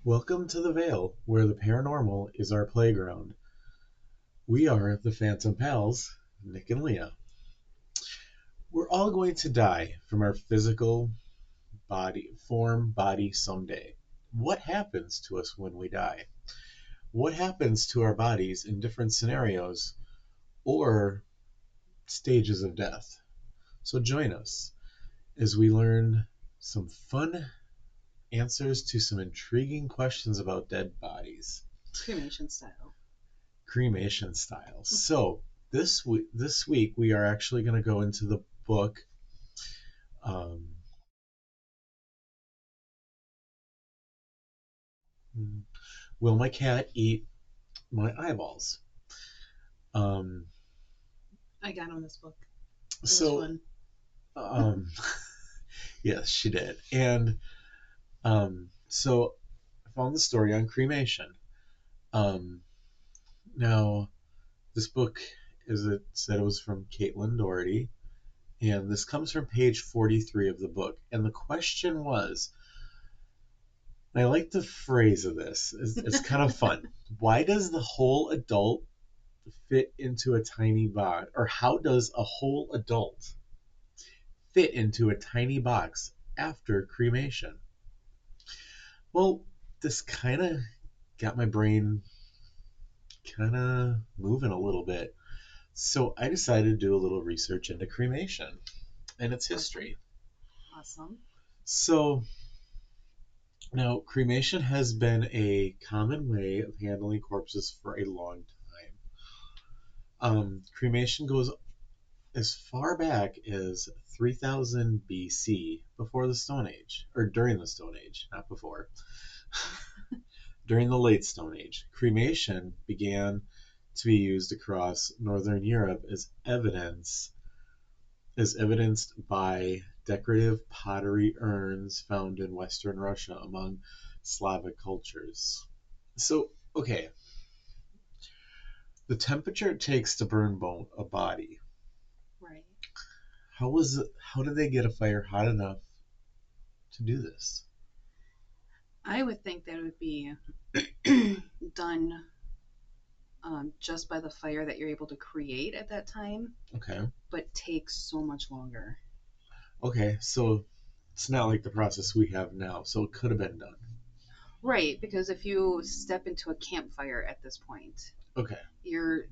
Welcome to the Vale, where the paranormal is our playground. We are the Phantom Pals, Nick and Leah. We're all going to die from our physical body someday. What happens to us when we die? What happens to our bodies in different scenarios or stages of death? So join us as we learn some fun answers to some intriguing questions about dead bodies. Cremation style. Cremation style. So this week we are actually going to go into the book. Um, Will my cat eat my eyeballs? Um, I got on this book. It was so fun. um, yes, she did, and so I found the story on cremation. Um, Now this book, as it said, it was from Caitlin Doughty, and this comes from page 43 of the book. And the question was, I like the phrase of this. It's kind of fun. Why does the whole adult fit into a tiny box? Or how does a whole adult fit into a tiny box after cremation? Well, this kind of got my brain kind of moving a little bit. So I decided to do a little research into cremation and its history. Awesome. So now, cremation has been a common way of handling corpses for a long time. Cremation goes as far back as 3000 BC, before the Stone Age, or during the Stone Age, not before. During the late Stone Age, cremation began to be used across northern Europe as evidenced by decorative pottery urns found in western Russia among Slavic cultures. So, okay, the temperature it takes to burn a body. Right. How did they get a fire hot enough to do this? I would think that it would be done just by the fire that you're able to create at that time, Okay. but takes so much longer. Okay, so it's not like the process we have now, so it could have been done. Right, because if you step into a campfire at this point, Okay.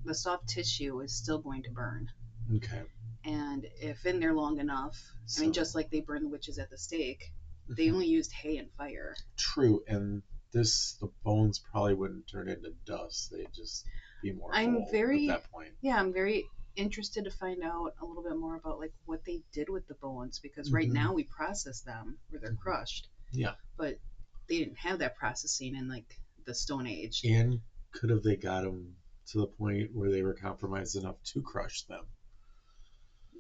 the soft tissue is still going to burn. Okay. And if in there long enough, I mean, So just like they burn the witches at the stake, they only used hay and fire. true, and the bones probably wouldn't turn into dust. They'd just be more I'm whole at very, that point. yeah, I'm very interested to find out a little bit more about like what they did with the bones because right Mhm. now we process them where they're crushed, Yeah. but they didn't have that processing in like the Stone Age. And could have they got them to the point where they were compromised enough to crush them?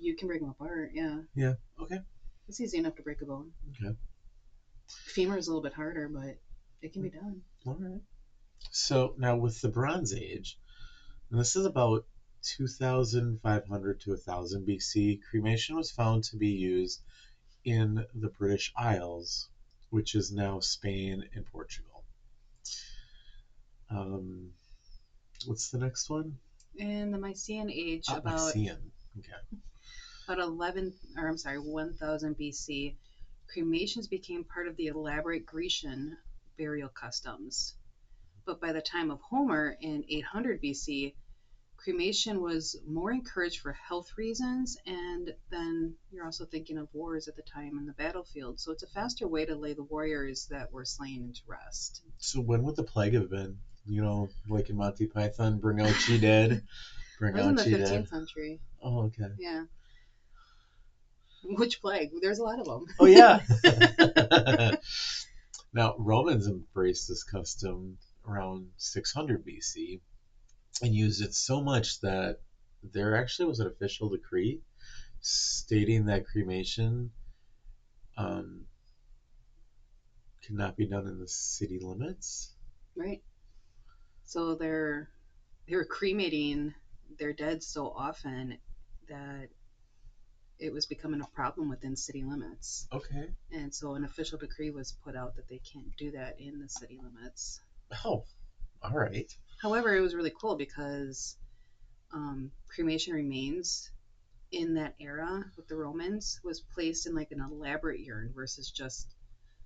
You can break them apart, yeah. Yeah. Okay. It's easy enough to break a bone. Okay. Femur is a little bit harder, but it can be done. All right. So now with the Bronze Age, and this is about 2500 to 1000 BC, cremation was found to be used in the British Isles, which is now Spain and Portugal. Um, what's the next one? In the Mycenaean age, Mycenaean. Okay. about 11, or I'm sorry, 1000 BC, cremations became part of the elaborate Grecian burial customs. But by the time of Homer in 800 BC, cremation was more encouraged for health reasons, and then you're also thinking of wars at the time in the battlefield. So it's a faster way to lay the warriors that were slain into rest. So when would the plague have been? Like in Monty Python, bring out ye dead, It bring was in the out ye dead. 15th century. Oh, okay. Yeah. Which plague? There's a lot of them. Oh, yeah. Now, Romans embraced this custom around 600 BC and used it so much that there actually was an official decree stating that cremation um, cannot be done in the city limits. Right. So they were cremating their dead so often that it was becoming a problem within city limits. Okay. And so an official decree was put out that they can't do that in the city limits. Oh, all right. However, it was really cool because cremation remains in that era with the Romans was placed in like an elaborate urn versus just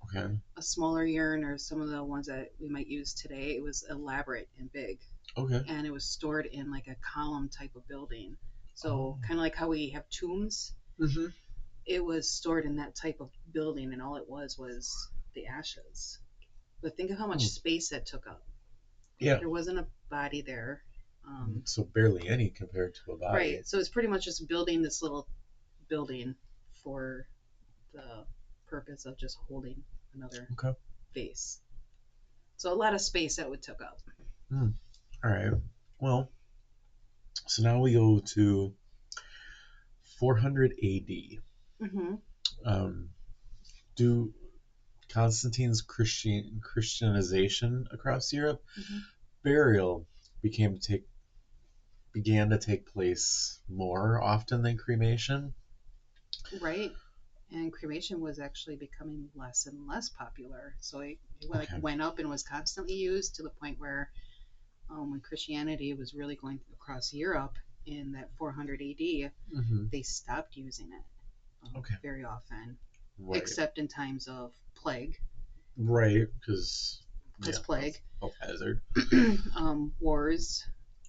Okay. a smaller urn or some of the ones that we might use today. It was elaborate and big, Okay. and it was stored in like a column type of building. Oh. So kind of like how we have tombs, Mm-hmm. it was stored in that type of building, and all it was the ashes. But think of how much Hmm. space that took up. Yeah. There wasn't a body there. So barely any compared to a body. Right. So it's pretty much just building this little building for the purpose of just holding another Okay. face. So a lot of space that would took up. Hmm. All right. Well, so now we go to 400 AD. Mm-hmm. Um, do Constantine's Christianization across Europe, Mm-hmm. burial began to take place more often than cremation. Right. And cremation was actually becoming less and less popular. So it like Okay. went up and was constantly used to the point where when Christianity was really going across Europe in that 400 AD, Mm-hmm. they stopped using it Okay. very often, Right. except in times of plague. Right. Because Because health, plague, health hazard. wars,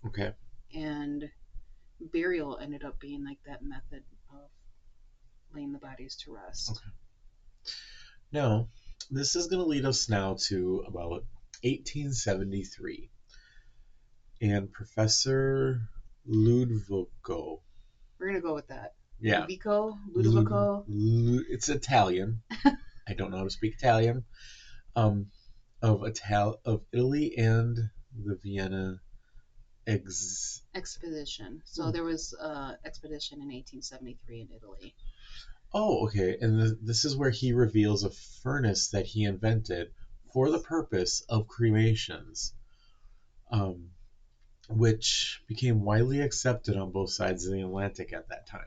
Okay. and burial ended up being like that method of laying the bodies to rest. Okay. Now, this is going to lead us now to about 1873, and Professor Ludovico. We're gonna go with that. Yeah, Ludovico. It's Italian. I don't know how to speak Italian. Um, of Italy and the Vienna ex. Expedition. So Hmm. there was expedition in 1873 in Italy. Oh, okay. And this is where he reveals a furnace that he invented for the purpose of cremations, um, which became widely accepted on both sides of the Atlantic at that time.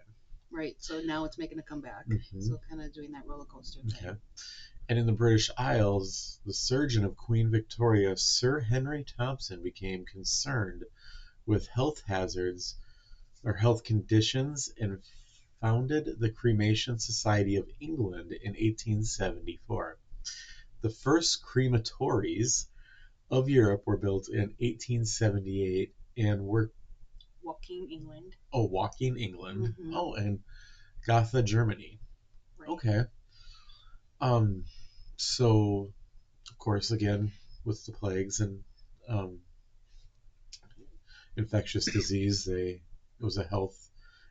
Right. So now it's making a comeback. Hmm. So kind of doing that roller coaster Okay. thing. And in the British Isles, the surgeon of Queen Victoria, Sir Henry Thompson, became concerned with health hazards or health conditions and founded the Cremation Society of England in 1874. The first crematories of Europe were built in 1878 and were Walking England. Woking, England. Mm-hmm. Oh, and Gotha, Germany. Right. Okay. Um. So, of course, again with the plagues and um, infectious disease, it was a health.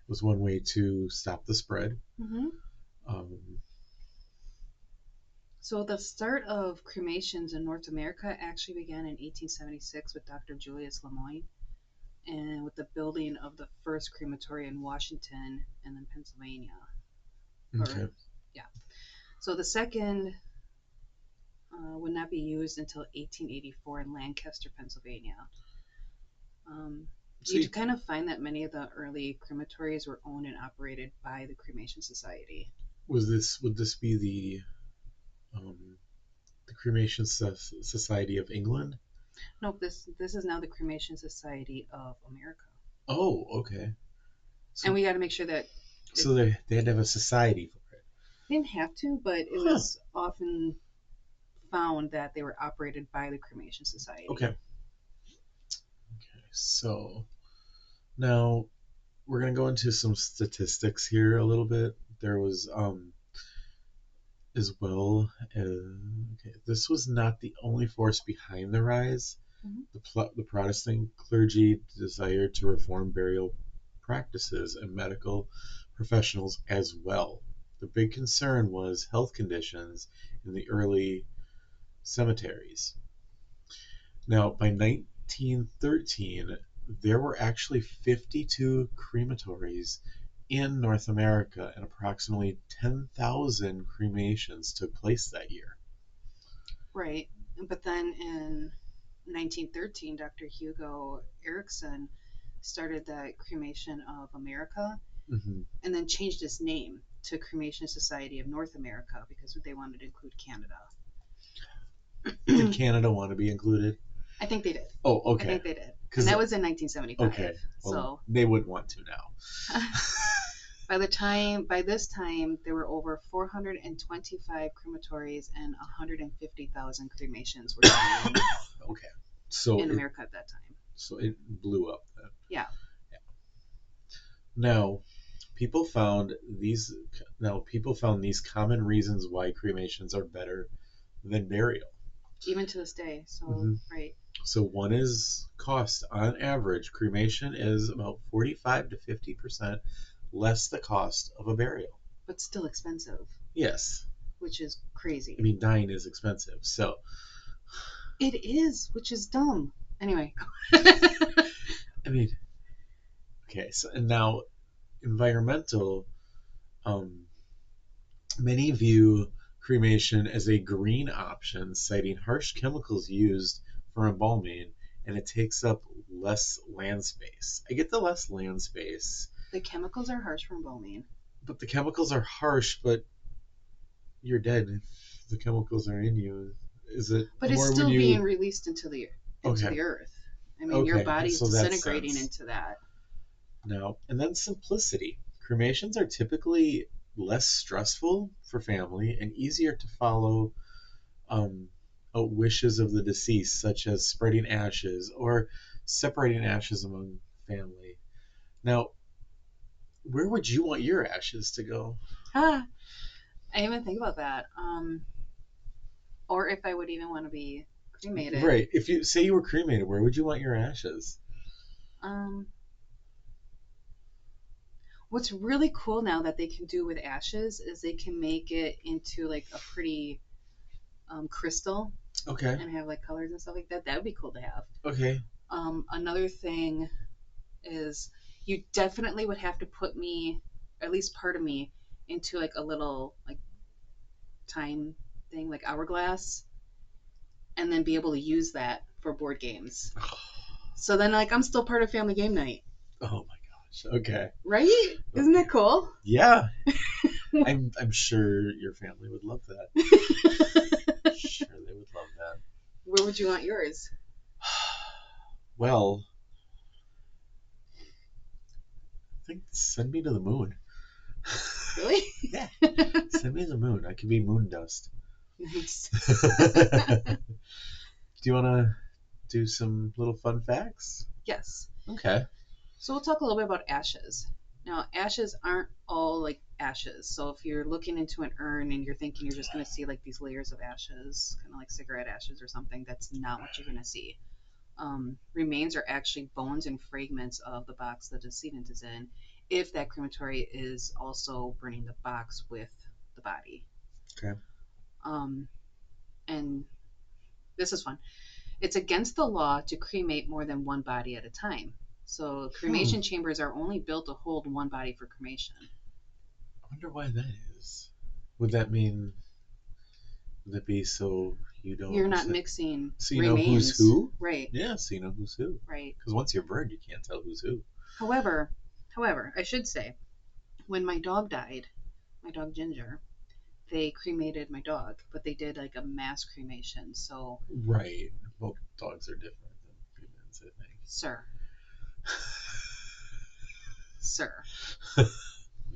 It was one way to stop the spread. Mm-hmm. Um, So the start of cremations in North America actually began in 1876 with Dr. Julius Lemoyne and with the building of the first crematory in Washington and then Pennsylvania. Or okay. yeah. So the second would not be used until 1884 in Lancaster, Pennsylvania. Um, So, you'd kind of find that many of the early crematories were owned and operated by the Cremation Society. would this be um, the Cremation Society of England? Nope, this is now the Cremation Society of America. Oh, okay. And So we got to make sure that it so they had to have a society for it. didn't have to, but it Huh. was often found that they were operated by the Cremation Society. Okay. Okay. So now we're gonna go into some statistics here a little bit. There was as well. Okay, this was not the only force behind the rise. Mhm. The Protestant clergy desired to reform burial practices and medical professionals as well. The big concern was health conditions in the early cemeteries. Now, by 1913, there were actually 52 crematories in North America, and approximately 10,000 cremations took place that year. Right. But then in 1913, Dr. Hugo Erickson started the Cremation of America, Hmm. and then changed its name to Cremation Society of North America because they wanted to include Canada. Did Canada want to be included? I think they did. Oh, I okay. think they did. And Because that was in 1975. okay, well, So they wouldn't want to now. by this time, there were over 425 crematories and 150,000 cremations were done Okay, so in America at that time. So it blew up then. Yeah. Now, people found these. Now, people found these common reasons why cremations are better than burial. Even to this day. So, Mhm. right. So one is cost. On average, cremation is about 45 to 50% less the cost of a burial. But still expensive, Yes, which is crazy. I mean dying is expensive. So It is, which is dumb. Anyway. I mean, okay. So and now environmental. Um, Many view cremation as a green option, citing harsh chemicals used for embalming, and it takes up less land space. I get the less land space, The chemicals are harsh for embalming. but the chemicals are harsh, but you're dead if the chemicals are in you. Is it But it's more when still being you. released into the Okay, earth. I mean, your okay, body's so that disintegrating sense. into that. No. And then simplicity. Cremations are typically less stressful for family and easier to follow um, wishes of the deceased, such as spreading ashes or separating ashes among family. Now, where would you want your ashes to go? Ah, I didn't even think about that. Or if I would even want to be cremated. Right. If you say you were cremated, where would you want your ashes? Um, what's really cool now that they can do with ashes is they can make it into like a pretty crystal Okay. and have like colors and stuff like that. That would be cool to have. Okay. Another thing is you definitely would have to put me, at least part of me, into like a little like time thing, like hourglass, and then be able to use that for board games. So then, like, I'm still part of family game night. Oh my gosh. Okay. Right? Isn't that cool? Yeah. I'm sure your family would love that. Sure, they would love that. Where would you want yours? Well, I think send me to the moon. Really? Yeah. Send me to the moon. I could be moon dust. Nice. Do you want to do some little fun facts? Yes. Okay. So we'll talk a little bit about ashes. Now, ashes aren't all like ashes. So if you're looking into an urn and you're thinking you're just going to see like these layers of ashes, kind of like cigarette ashes or something, that's not what you're going to see. Remains are actually bones and fragments of the box the decedent is in, if that crematory is also burning the box with the body. Okay. Um, and this is fun. It's against the law to cremate more than one body at a time. So cremation chambers are only built to hold one body for cremation. I wonder why that is. Would that mean would that be so you don't You're not mixing so you know remains. who's who? Right. Yeah, so you know who's who. Right. Because once you're burned, you can't tell who's who. However, I should say, when my dog died, my dog Ginger, they cremated my dog, but they did like a mass cremation. So, Right. Well, dogs are different than humans, I think. Sir,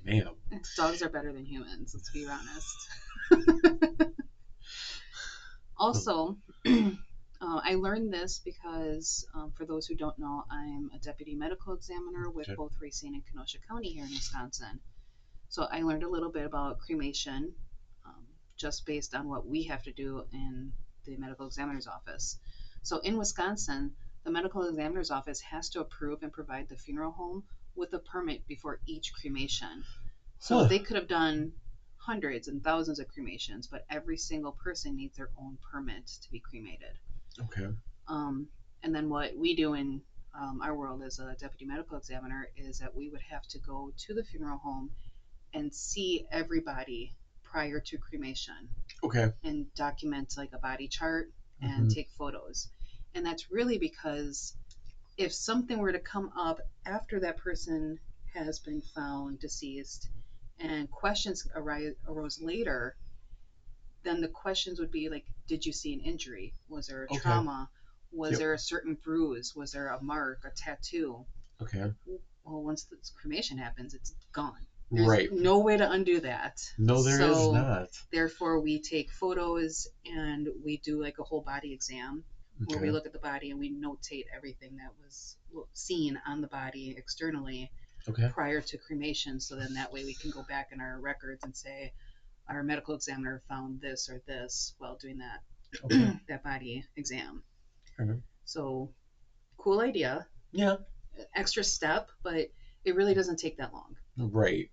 Ma'am. dogs are better than humans. Let's be honest. Also, I learned this because, for those who don't know, I'm a deputy medical examiner with Okay. both Racine and Kenosha County here in Wisconsin. So I learned a little bit about cremation, just based on what we have to do in the medical examiner's office. So in Wisconsin, the medical examiner's office has to approve and provide the funeral home with a permit before each cremation. So Huh. they could have done hundreds and thousands of cremations, but every single person needs their own permit to be cremated. Okay. Um, and then what we do in our world as a deputy medical examiner is that we would have to go to the funeral home and see everybody prior to cremation Okay. and document like a body chart and take photos. And that's really because if something were to come up after that person has been found deceased and questions arose later, then the questions would be like, did you see an injury? Was there a Okay. trauma? Was Yep. there a certain bruise? Was there a mark, a tattoo? Okay. Well, once the cremation happens, it's gone. There's Right. no way to undo that. No, there is So, not. therefore, we take photos and we do like a whole body exam where we Okay. look at the body and we notate everything that was seen on the body externally Okay. prior to cremation. So then that way we can go back in our records and say, our medical examiner found this or this while doing that Okay. that body exam. Mhm. So cool idea, Yeah. extra step, but it really doesn't take that long. Right.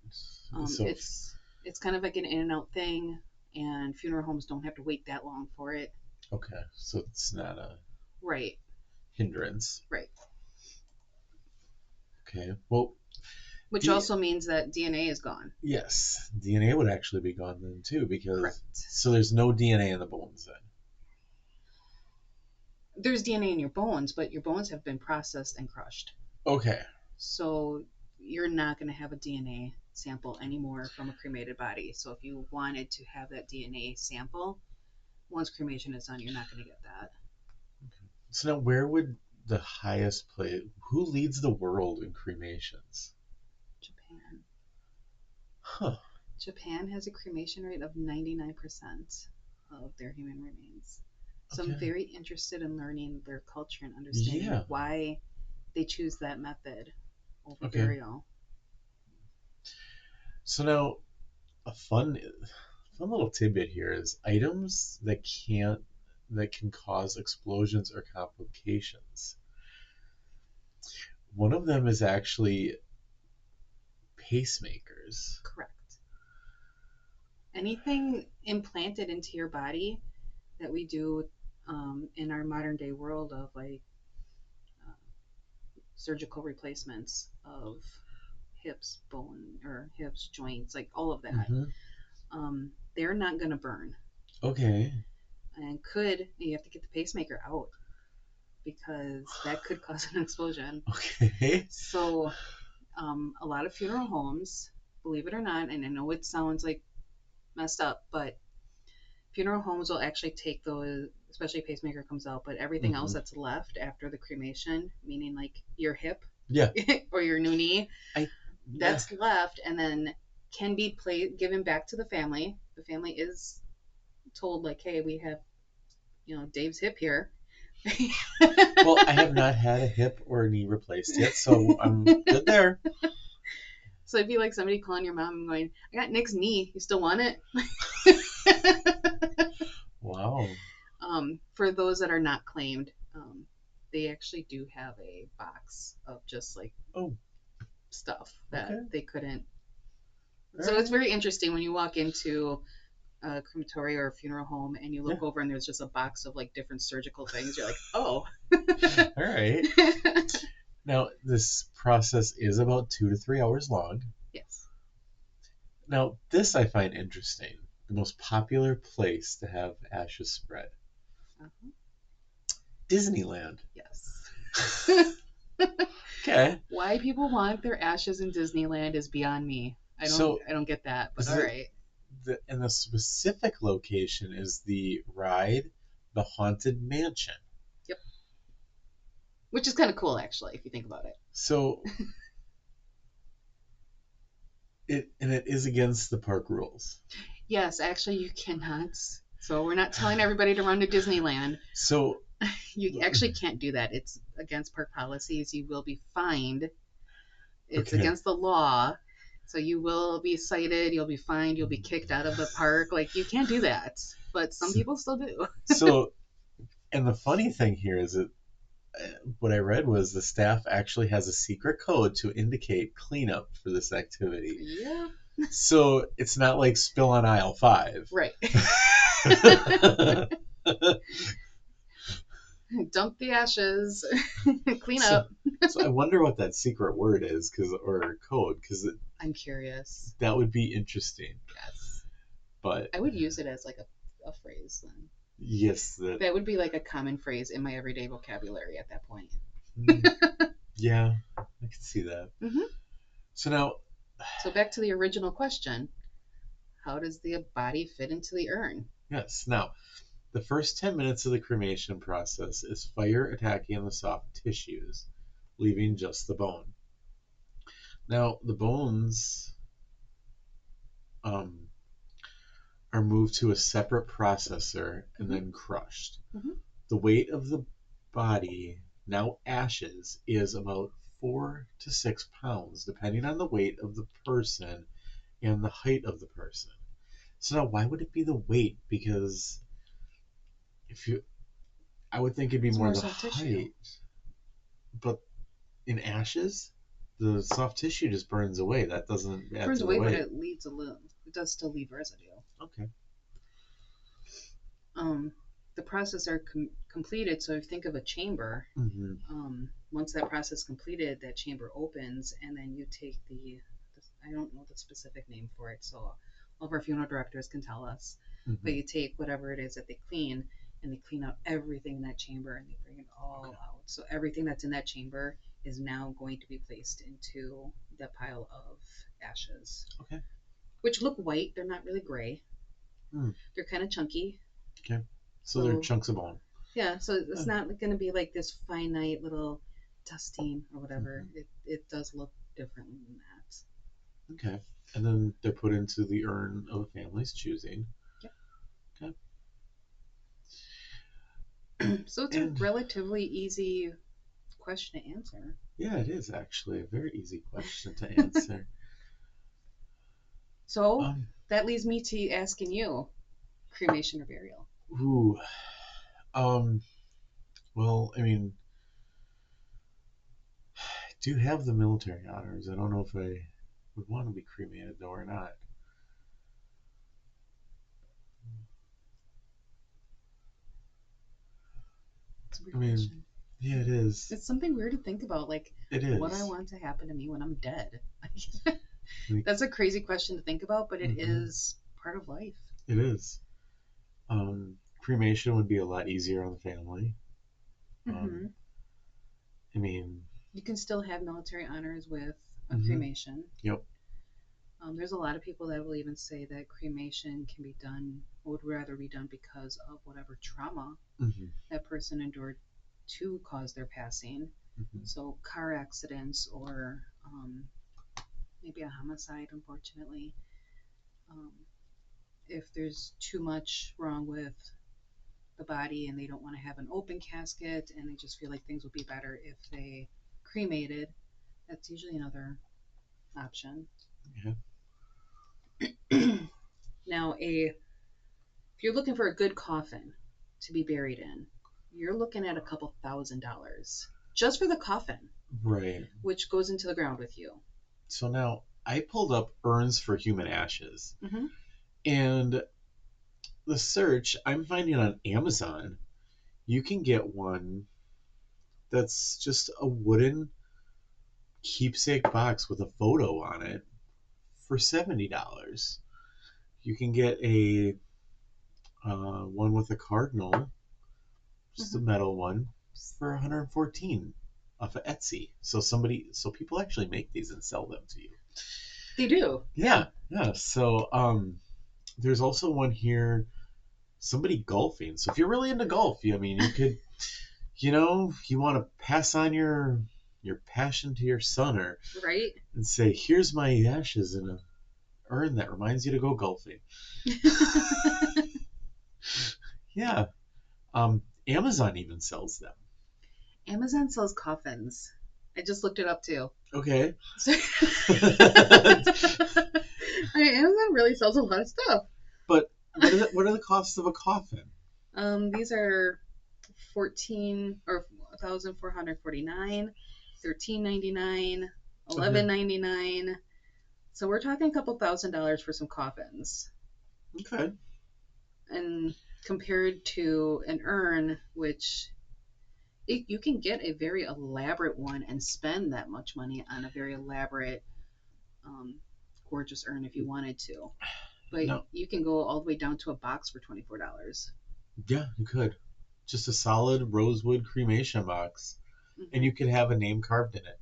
So It's kind of like an in and out thing, and funeral homes don't have to wait that long for it. okay. So it's not a Right, hindrance. right. Okay. Well, Which the also means that DNA is gone. yes, DNA would actually be gone then too, because Correct. so there's no DNA in the bones then. There's DNA in your bones, but your bones have been processed and crushed. Okay. So you're not going to have a DNA sample anymore from a cremated body. So if you wanted to have that DNA sample, once cremation is done, you're not going to get that. So now, where would the highest place? Who leads the world in cremations? Japan. Huh. Japan has a cremation rate of 99% of their human remains. So Okay. I'm very interested in learning their culture and understanding why they choose that method over burial. So now, a fun little tidbit here is items that can cause explosions or complications. One of them is actually pacemakers. Correct. Anything implanted into your body that we do in our modern day world of like surgical replacements of hips, joints, like all of that, they're not going to burn. Okay. And you have to get the pacemaker out because that could cause an explosion. Okay. So a lot of funeral homes, believe it or not, and I know it sounds like messed up, but funeral homes will actually take those, especially pacemaker comes out, but everything else that's left after the cremation, meaning like your hip, Yeah, or your new knee, that's left, and then can be given back to the family. The family is told like, hey, we have, Dave's hip here. Well, I have not had a hip or a knee replaced yet, so I'm good there. So it'd be like somebody calling your mom and going, I got Nick's knee. You still want it? Wow. For those that are not claimed, they actually do have a box of just like stuff that they couldn't. So it's very interesting when you walk into a crematory or a funeral home and you look over and there's just a box of like different surgical things. You're like, oh. All right. Now, this process is about 2 to 3 hours long. Yes. Now, this I find interesting. The most popular place to have ashes spread. Disneyland. Yes. Okay. Why people want their ashes in Disneyland is beyond me. I don't get that, but all right. And the specific location is the ride, the Haunted Mansion. Yep. Which is kind of cool, actually, if you think about it. So, it is against the park rules. Yes, actually, you cannot. So we're not telling everybody to run to Disneyland. So you actually can't do that. It's against park policies. You will be fined. It's against the law. So you will be cited. You'll be fined. You'll be kicked out of the park. Like, you can't do that. But some people still do. So, and the funny thing here is that what I read was the staff actually has a secret code to indicate cleanup for this activity. Yeah. So it's not like spill on aisle 5. Right. Dump the ashes. Clean up. So I wonder what that secret word is, or code, because I'm curious. That would be interesting. Yes. But I would use it as like a phrase then. Yes. That would be like a common phrase in my everyday vocabulary at that point. Yeah, I can see that. Mm-hmm. So now, So back to the original question: how does the body fit into the urn? yes, now the first 10 minutes of the cremation process is fire attacking the soft tissues, leaving just the bone. Now, the bones um, are moved to a separate processor and Mm-hmm. then crushed. Mm-hmm. The weight of the body, now ashes, is about 4 to 6 pounds, depending on the weight of the person and the height of the person. So now, why would it be the weight? Because if you, I would think it'd be It's more more the soft tissue. height, but in ashes, the soft tissue just burns away. That doesn't add Burns to the away, but weight. it leaves a little. It does still leave residue. Okay. Um, the process are completed. So if you think of a chamber, Mm-hmm. once that process completed, that chamber opens, and then you take I don't know the specific name for it, so all of our funeral directors can tell us. Mm-hmm. But you take whatever it is that they clean, and they clean out everything in that chamber, and they bring it all Okay. out. So everything that's in that chamber is now going to be placed into that pile of ashes, Okay. which look white. They're not really gray. Mm. They're kind of chunky. Okay. So they're So chunks of bone. yeah, so it's Uh, not going to be like this finite little dusting or whatever. mhm. It does look differently than that. Okay. And then they're put into the urn of the family's choosing. Yep. Okay. So it's a And relatively easy question to answer. yeah, it is actually a very easy question to answer. So Um, that leads me to asking you, cremation or burial? ooh, um, well, I mean, I do have the military honors. I don't know if I would want to be cremated though or not. It's a weird I mean, question. yeah, it is. It's something weird to think about, like It what I is. want to happen to me when I'm dead. Like, That's a crazy question to think about, but it hmm is part of life. it is. Cremation would be a lot easier on the family. Um, Hmm. I mean, You can still have military honors with a hmm cremation. yep. There's a lot of people that will even say that cremation can be done, would rather be done because of whatever trauma hmm that person endured to cause their passing. hmm So, car accidents or maybe a homicide, unfortunately. Um, if there's too much wrong with the body and they don't want to have an open casket and they just feel like things would be better if they cremated, that's usually another option. Yeah. Now, if you're looking for a good coffin to be buried in, you're looking at a couple $1,000s just for the coffin, Right. which goes into the ground with you. So now I pulled up urns for human ashes, Hmm. and the search I'm finding on Amazon, you can get one that's just a wooden keepsake box with a photo on it for $70. You can get a one with a cardinal, just a Hmm. metal one, for 114 off of Etsy. So people actually make these and sell them to you. They do, yeah. Yeah, yeah. So there's also one here. Somebody golfing. So if you're really into golf, I mean, you could, you want to pass on your passion to your son, or Right? and say, here's my ashes in a urn that reminds you to go golfing. Yeah. Amazon even sells them. Amazon sells coffins. I just looked it up too. Okay. So, Amazon really sells a lot of stuff. But what are the costs of a coffin? These are 14 or 1,449, 13.99, Okay. 11.99. So we're talking a couple $1,000s for some coffins. Okay. And compared to an urn, which you can get a very elaborate one and spend that much money on a very elaborate, um, gorgeous urn if you wanted to. But No. you can go all the way down to a box for $24. Yeah, you could. Just a solid rosewood cremation box, and Hmm. you could have a name carved in it.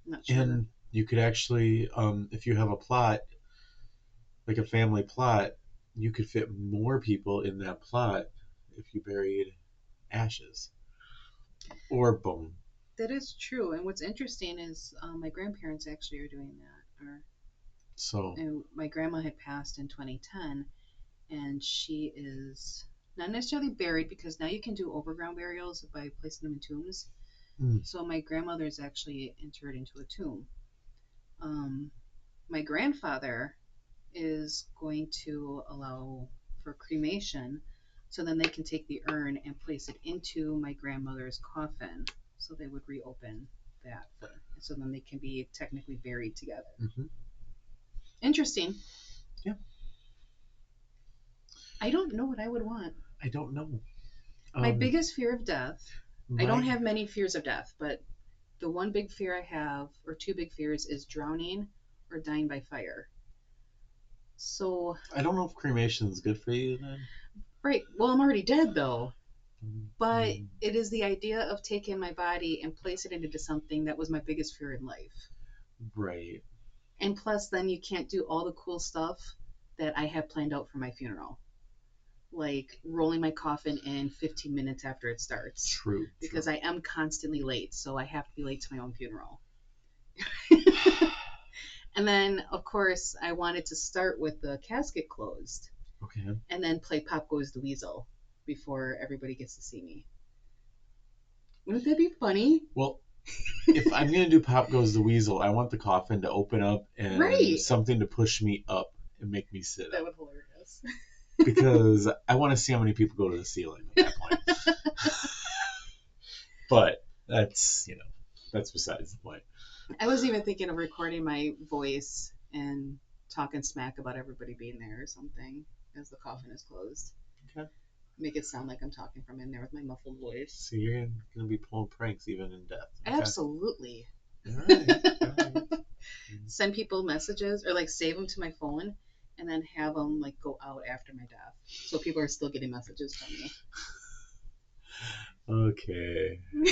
Yeah. Not sure. And you could actually, if you have a plot, like a family plot, you could fit more people in that plot if you buried ashes or bone. That is true. And what's interesting is my grandparents actually are doing that. Or So, and my grandma had passed in 2010, and she is not necessarily buried because now you can do overground burials by placing them in tombs. mm, So my grandmother is actually interred into a tomb. Um, my grandfather is going to allow for cremation, so then they can take the urn and place it into my grandmother's coffin. So they would reopen that for, so then they can be technically buried together. mhm, Interesting. yeah, I don't know what I would want. I don't know. My Um, biggest fear of death. I don't my, have many fears of death, but the one big fear I have, or two big fears, is drowning or dying by fire. So, I don't know if cremation is good for you then. right. Well, I'm already dead though. But Mm, it is the idea of taking my body and placing it into something that was my biggest fear in life. right. And plus, then you can't do all the cool stuff that I have planned out for my funeral, like rolling my coffin in 15 minutes after it starts, True, because true. I am constantly late, so I have to be late to my own funeral. And then, of course, I wanted to start with the casket closed Okay. and then play Pop Goes the Weasel before everybody gets to see me. Wouldn't that be funny? Well, if I'm gonna do Pop Goes the Weasel, I want the coffin to open up and Right. something to push me up and make me sit That up would be hilarious. because I want to see how many people go to the ceiling at that point. But that's besides the point. I was even thinking of recording my voice and talking smack about everybody being there or something as the coffin is closed. Okay. Make it sound like I'm talking from in there with my muffled voice. So you're gonna be pulling pranks even in death. Okay. Absolutely. All right. All right. Send people messages or like save them to my phone and then have them like go out after my death. So people are still getting messages from Okay. me.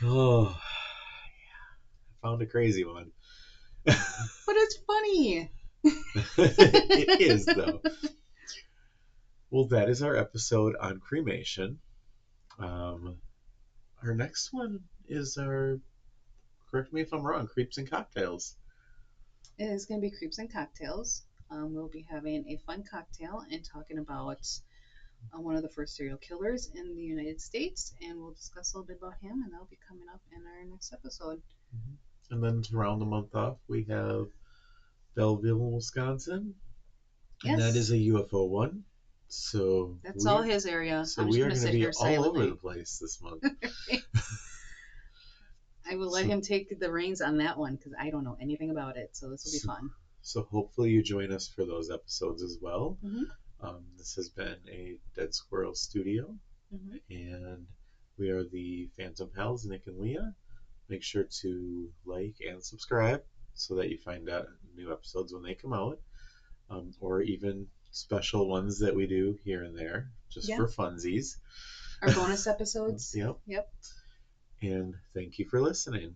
Oh, I found a crazy one. But it's funny. It is though. Well, that is our episode on cremation. Um, our next one is our, correct me if I'm wrong, creeps and cocktails. It is going to be Creeps and Cocktails. We'll be having a fun cocktail and talking about one of the first serial killers in the United States, and we'll discuss a little bit about him, and that'll be coming up in our next episode. Mhm. And then to round the month off, we have Belleville, Wisconsin, and that is Yes, a UFO one. that's all his area. I'm We just are going to going to sit be here all over the silently. place this month. I will let So, him take the reins on that one because I don't know anything about it, so this will be so, fun. so hopefully you join us for those episodes as well. Mm-hmm. This has been a Dead Squirrel Studio, Mm-hmm. and we are the Phantom Pals, Nick and Leah. Make sure to like and subscribe so that you find out new episodes when they come out, or even special ones that we do here and there just Yeah, for funsies. our bonus episodes. Yep. Yep. And thank you for listening.